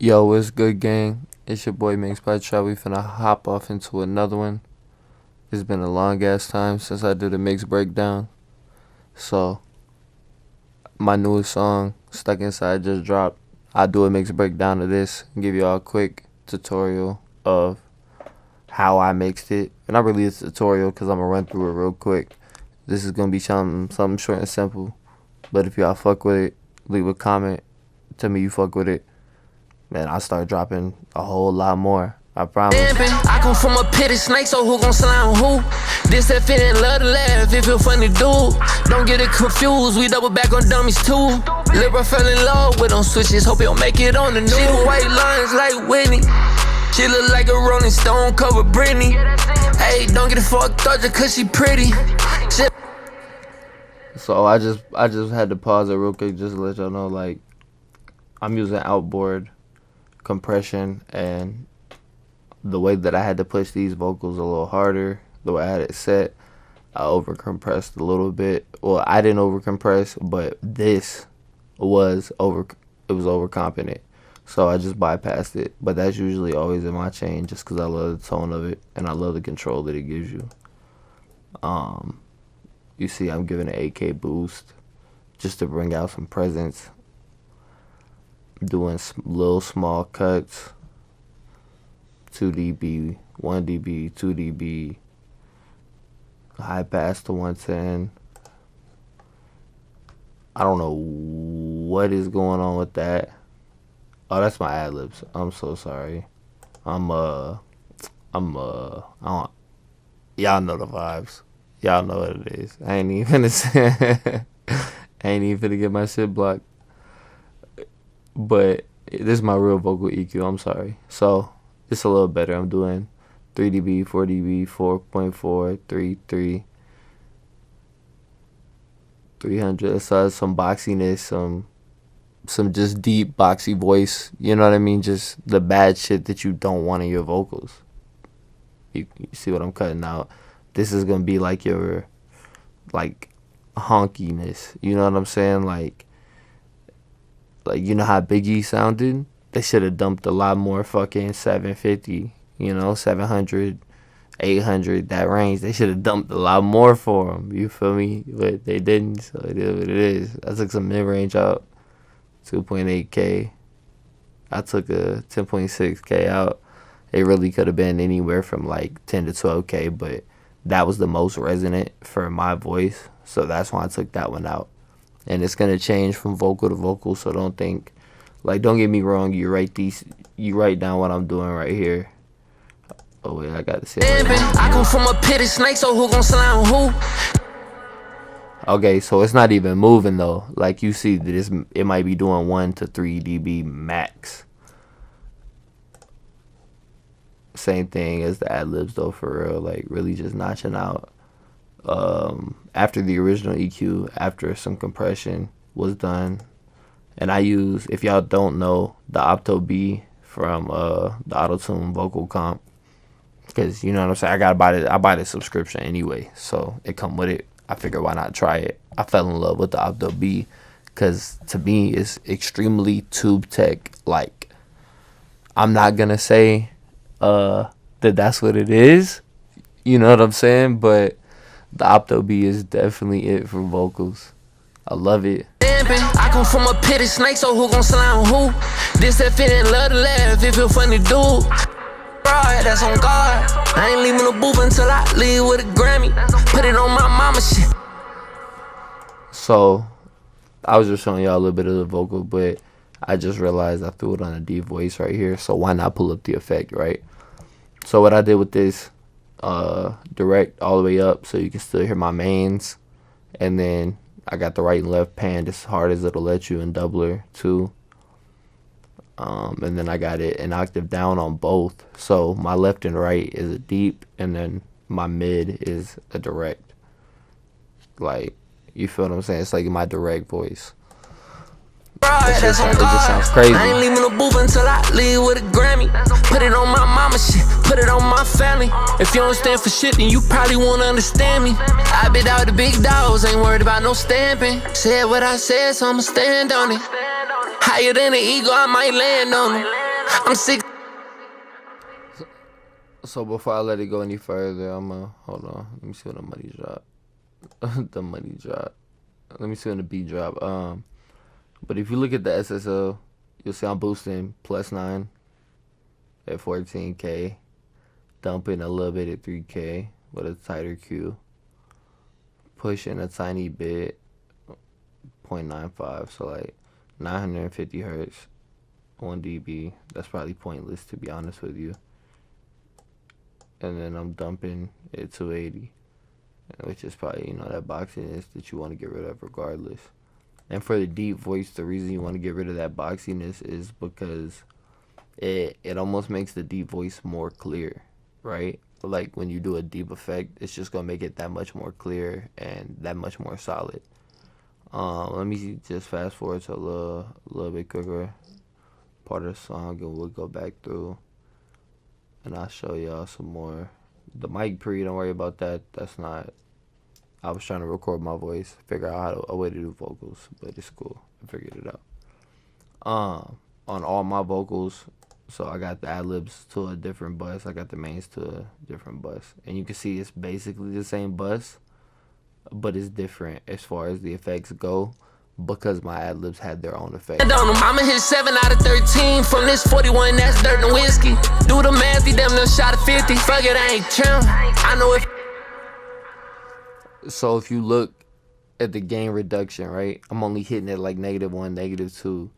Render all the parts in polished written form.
Yo, what's good, gang? It's your boy Minx by Trap. We finna hop off into another one. It's been a long ass time since I did a mix breakdown. So, my newest song, Stuck Inside, just dropped. I'll do a mix breakdown of this and give y'all a quick tutorial of how I mixed it. And not really a tutorial because I'm gonna run through it real quick. This is gonna be something short and simple. But if y'all fuck with it, leave a comment. Tell me you fuck with it. Man, I start dropping a whole lot more. I promise. I come from a pit of snakes, so who gon' slime who? This that feeling, love to laugh, it feel funny, dude. Don't get it confused, we double back on dummies too. Libra fell in love with them switches, hope you'll make it on the news. She the white lines like Whitney. She look like a Rolling Stone cover Britney. Hey, don't get it fucked up just cause she pretty. So I just had to pause it real quick just to let y'all know, like, I'm using outboard compression, and the way that I had to push these vocals a little harder, the way I had it set, I over compressed a little bit. Well, I didn't over compress, but this was overconfident, so I just bypassed it. But that's usually always in my chain just because I love the tone of it and I love the control that it gives you. You see I'm giving an 8K boost just to bring out some presence, doing little small cuts, 2 dB, 1 dB, 2 dB, high pass to 110. I don't know what is going on with that. Oh, that's my ad libs. I'm so sorry. I don't, y'all know the vibes. Y'all know what it is. I ain't even finna get my shit blocked. But this is my real vocal EQ. I'm sorry. So it's a little better. I'm doing 3 dB, 4 dB, 4.4, 3, 300. So some boxiness, some just deep boxy voice. You know what I mean? Just the bad shit that you don't want in your vocals. You see what I'm cutting out? This is gonna be like your honkiness. You know what I'm saying? Like you know how Biggie sounded? They should have dumped a lot more fucking 750, 700, 800, that range. They should have dumped a lot more for him. You feel me? But they didn't, so it is what it is. I took some mid-range out, 2.8K. I took a 10.6K out. It really could have been anywhere from like 10 to 12K, but that was the most resonant for my voice, so that's why I took that one out. And it's gonna change from vocal to vocal, so don't get me wrong, you write down what I'm doing right here. Oh wait, I got to say it. I come from a pit of snakes, so who gon' slime who? Okay, so it's not even moving though. Like you see that it might be doing 1 to 3 dB max. Same thing as the ad libs though, for real. Like really just notching out. After the original EQ, after some compression was done, and I use, if y'all don't know, the Opto B from the Auto-Tune Vocal Comp, because you know what I'm saying, I buy the subscription anyway, so it come with it. I figured why not try it. I fell in love with the Opto B because to me it's extremely tube tech. Like, I'm not gonna say that's what it is, you know what I'm saying, but the Opto B is definitely it for vocals. I love it. I come from a pit of snakes, so who gon' slime who? This that feeling, love to laugh, it feel funny, dude. That's on guard. I ain't leaving the booth until I leave with a Grammy. Put it on my mama shit. So I was just showing y'all a little bit of the vocal, but I just realized I threw it on a deep voice right here, so why not pull up the effect, right? So what I did with this, direct all the way up so you can still hear my mains, and then I got the right and left pan as hard as it'll let you in doubler too, and then I got it an octave down on both, so my left and right is a deep, and then my mid is a direct. Like, you feel what I'm saying? It's like my direct voice. It just sounds crazy. I ain't leaving the booth until I leave with a Grammy. Put it on my mama shit, put it on my family. If you don't stand for shit, then you probably won't understand me. I been out the big dogs, ain't worried about no stamping. Said what I said, so I'ma stand on it. Higher than an eagle, I might land on it. I'm sick. So before I let it go any further, hold on. Let me see when the money drop. The money drop. Let me see when the beat drop. But if you look at the SSL, you'll see I'm boosting +9 at 14K, dumping a little bit at 3K with a tighter Q, pushing a tiny bit, 0.95, so like 950 hertz, 1 dB. That's probably pointless, to be honest with you. And then I'm dumping at 280, which is probably, that boxiness that you want to get rid of regardless. And for the deep voice, the reason you want to get rid of that boxiness is because it almost makes the deep voice more clear, right? Like when you do a deep effect, it's just gonna make it that much more clear and that much more solid. Let me just fast forward to a little bit quicker part of the song, and we'll go back through, and I'll show y'all some more. The mic pre, don't worry about that. That's not. I was trying to record my voice, figure out a way to do vocals, but it's cool. I figured it out. On all my vocals, so I got the ad-libs to a different bus. I got the mains to a different bus. And you can see it's basically the same bus, but it's different as far as the effects go because my ad-libs had their own effects. I'ma hit 7 out of 13 from this 41, that's dirt and whiskey. Do the math, he damn near shot of 50. Fuck it, I ain't trim. I know if. So if you look at the gain reduction, right, I'm only hitting it like -1, -2,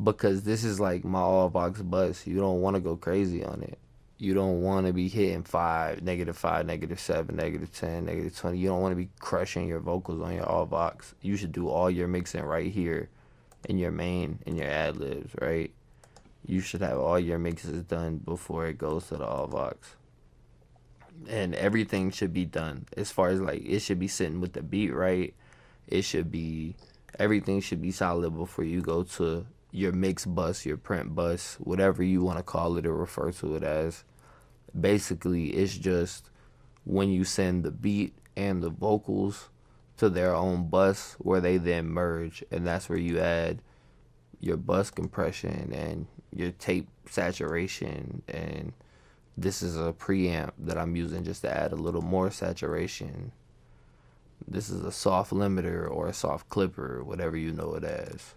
because this is like my all Vox bus. You don't want to go crazy on it. You don't want to be hitting -5, -5, -7, -10, -20. You don't want to be crushing your vocals on your all Vox. You should do all your mixing right here in your main, in your ad libs, right? You should have all your mixes done before it goes to the all Vox. And everything should be done as far as like it should be sitting with the beat right. Everything should be solid before you go to your mix bus, your print bus, whatever you want to call it or refer to it as. Basically, it's just when you send the beat and the vocals to their own bus where they then merge, and that's where you add your bus compression and your tape saturation. And this is a preamp that I'm using just to add a little more saturation. This is a soft limiter or a soft clipper, whatever you know it as.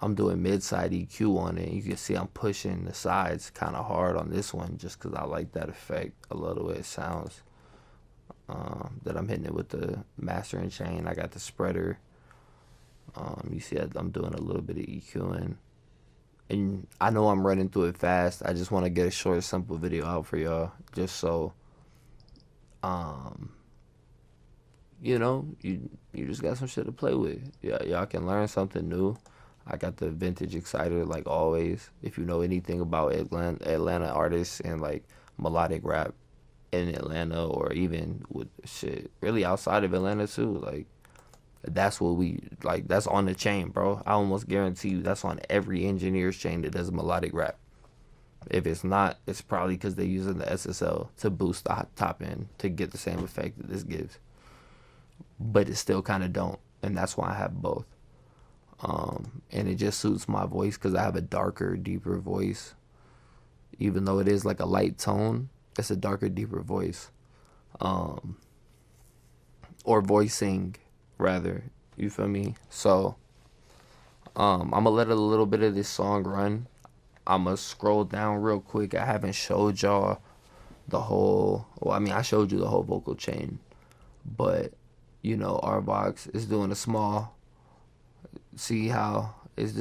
I'm doing mid-side EQ on it. You can see I'm pushing the sides kind of hard on this one just because I like that effect. I love the way it sounds. That I'm hitting it with the mastering chain. I got the spreader. You see I'm doing a little bit of EQing. And I know I'm running through it fast. I just want to get a short, simple video out for y'all. Just so, you just got some shit to play with. Yeah, y'all can learn something new. I got the Vintage Exciter like always. If you know anything about Atlanta artists and like melodic rap in Atlanta, or even with shit really outside of Atlanta too, like that's what we like. That's on the chain, bro. I almost guarantee you that's on every engineer's chain that does melodic rap. If it's not, it's probably because they're using the SSL to boost the top end to get the same effect that this gives. But it still kind of don't, and that's why I have both. And it just suits my voice because I have a darker, deeper voice. Even though it is like a light tone, it's a darker, deeper voice. Or voicing, rather. You feel me? So, I'm going to let a little bit of this song run. I'm going to scroll down real quick. I haven't showed y'all the whole... Well, I mean, I showed you the whole vocal chain. But, RBox is doing a small... See how it's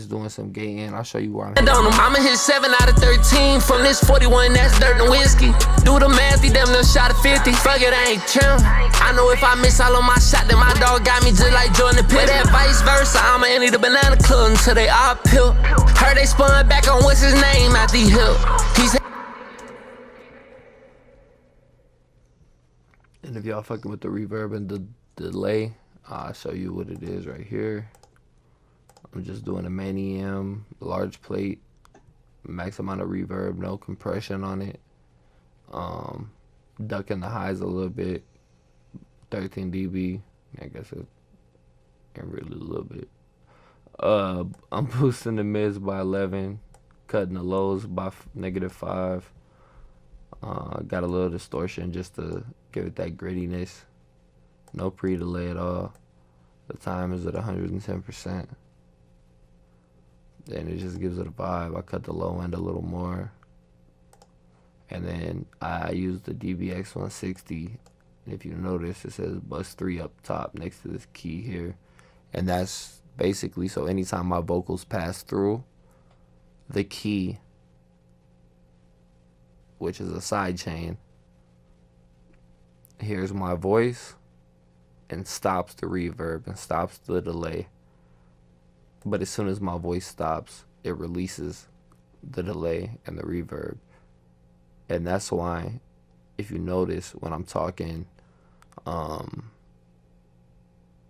doing some gain. I'll show you where I'm hitting. I'ma hit 7 out of 13 from this 41, that's dirt and whiskey. Do the math, he damn near shot of 50. Fuck it, I ain't trim. I know if I miss all of my shot, then my dog got me just like Jordan Pitt. That vice versa, I'ma enter the banana club until they all pill. Heard they spun back on what's his name after he hit. And if y'all fucking with the reverb and the delay, I'll show you what it is right here. I'm just doing a main EM, large plate, max amount of reverb, no compression on it. Ducking the highs a little bit, 13 dB. I guess it ain't really a little bit. I'm boosting the mids by 11, cutting the lows by -5. Got a little distortion just to give it that grittiness. No pre-delay at all. The time is at 110%. And it just gives it a vibe. I cut the low end a little more. And then I used the DBX 160. If you notice, it says bus 3 up top next to this key here. And that's basically, so anytime my vocals pass through the key, which is a side chain, here's my voice and stops the reverb and stops the delay. But as soon as my voice stops, it releases the delay and the reverb. And that's why, if you notice when I'm talking, or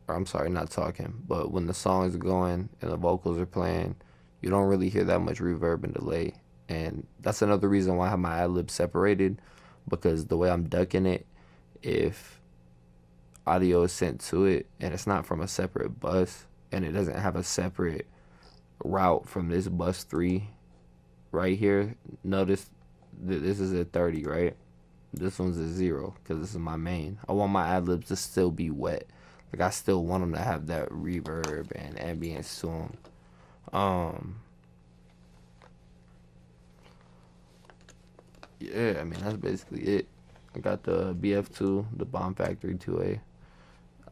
I'm sorry, not talking, but when the song is going and the vocals are playing, you don't really hear that much reverb and delay. And that's another reason why I have my ad-libs separated, because the way I'm ducking it, if audio is sent to it and it's not from a separate bus and it doesn't have a separate route from this bus 3 right here, notice that this is a 30, right? This one's a 0 because this is my main. I want my ad-libs to still be wet. Like, I still want them to have that reverb and ambience to them. Yeah, I mean, that's basically it. I got the BF2, the Bomb Factory 2A.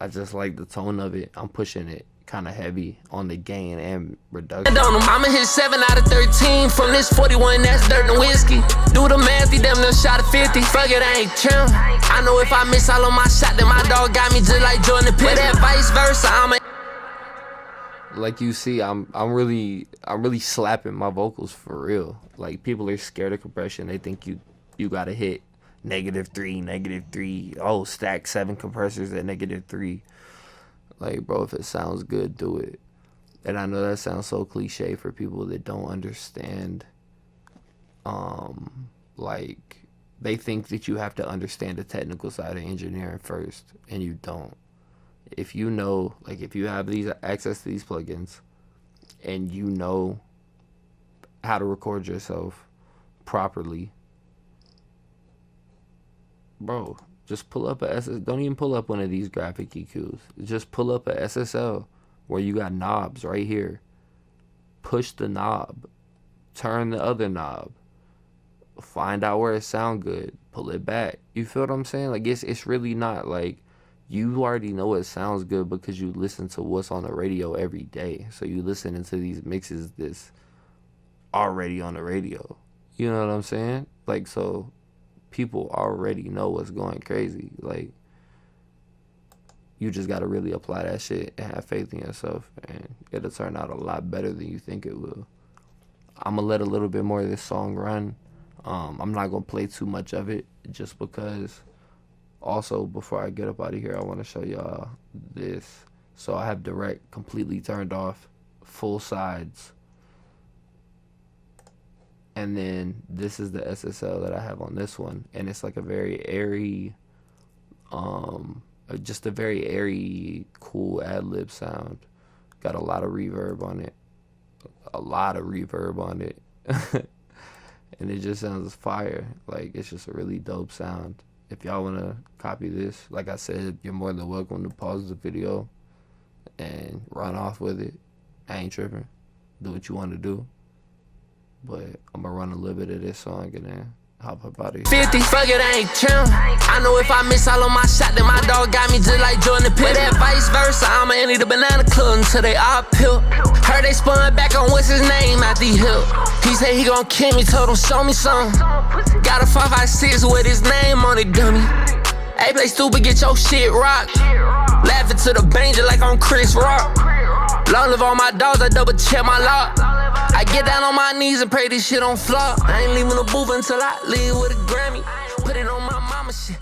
I just like the tone of it. I'm pushing it kind of heavy on the gain and reduction. I'ma hit 7 out of 13 from this 41, that's dirt and whiskey. Do the math, he damn near shot of 50. Fuck it, I ain't trim. I know if I miss all of my shot, then my dog got me just like Jordan Pitt. That vice versa, like you see, I'm really slapping my vocals for real. Like, people are scared of compression. They think you gotta hit -3. Oh, stack 7 compressors at -3. Like, bro, if it sounds good, do it. And I know that sounds so cliche for people that don't understand. Like, they think that you have to understand the technical side of engineering first, and you don't. If you know, like, if you have these access to these plugins and you know how to record yourself properly, bro, just pull up a SSL. Don't even pull up one of these graphic EQs. Just pull up a SSL where you got knobs right here. Push the knob. Turn the other knob. Find out where it sound good. Pull it back. You feel what I'm saying? Like, it's really not like, you already know it sounds good because you listen to what's on the radio every day. So you listening to these mixes that's already on the radio. You know what I'm saying? Like, so people already know what's going crazy. Like, you just got to really apply that shit and have faith in yourself, and it'll turn out a lot better than you think it will. I'm going to let a little bit more of this song run. I'm not going to play too much of it just because. Also, before I get up out of here, I want to show y'all this. So I have direct completely turned off, full sides. And then this is the SSL that I have on this one. And it's like a very airy, just a very airy, cool ad-lib sound. Got a lot of reverb on it. And it just sounds fire. Like, it's just a really dope sound. If y'all want to copy this, like I said, you're more than welcome to pause the video and run off with it. I ain't tripping. Do what you want to do. But I'm going to run a little bit of this song and then hop up out of here. 50, fuck it, I ain't trim. I know if I miss all of my shot, then my dog got me just like Jordan Pitt. That vice versa, I'ma enter the banana club until they all pill. Heard they spun back on what's his name after he hit. He said he gon' kill me, told him show me something. Got a 5.56 with his name on it, dummy. Hey, play stupid, get your shit rocked. Laughing to the banger like I'm Chris Rock. Long live all my dogs, I double check my lock. I get down on my knees and pray this shit don't flop. I ain't leaving the booth until I leave with a Grammy. Put it on my mama shit.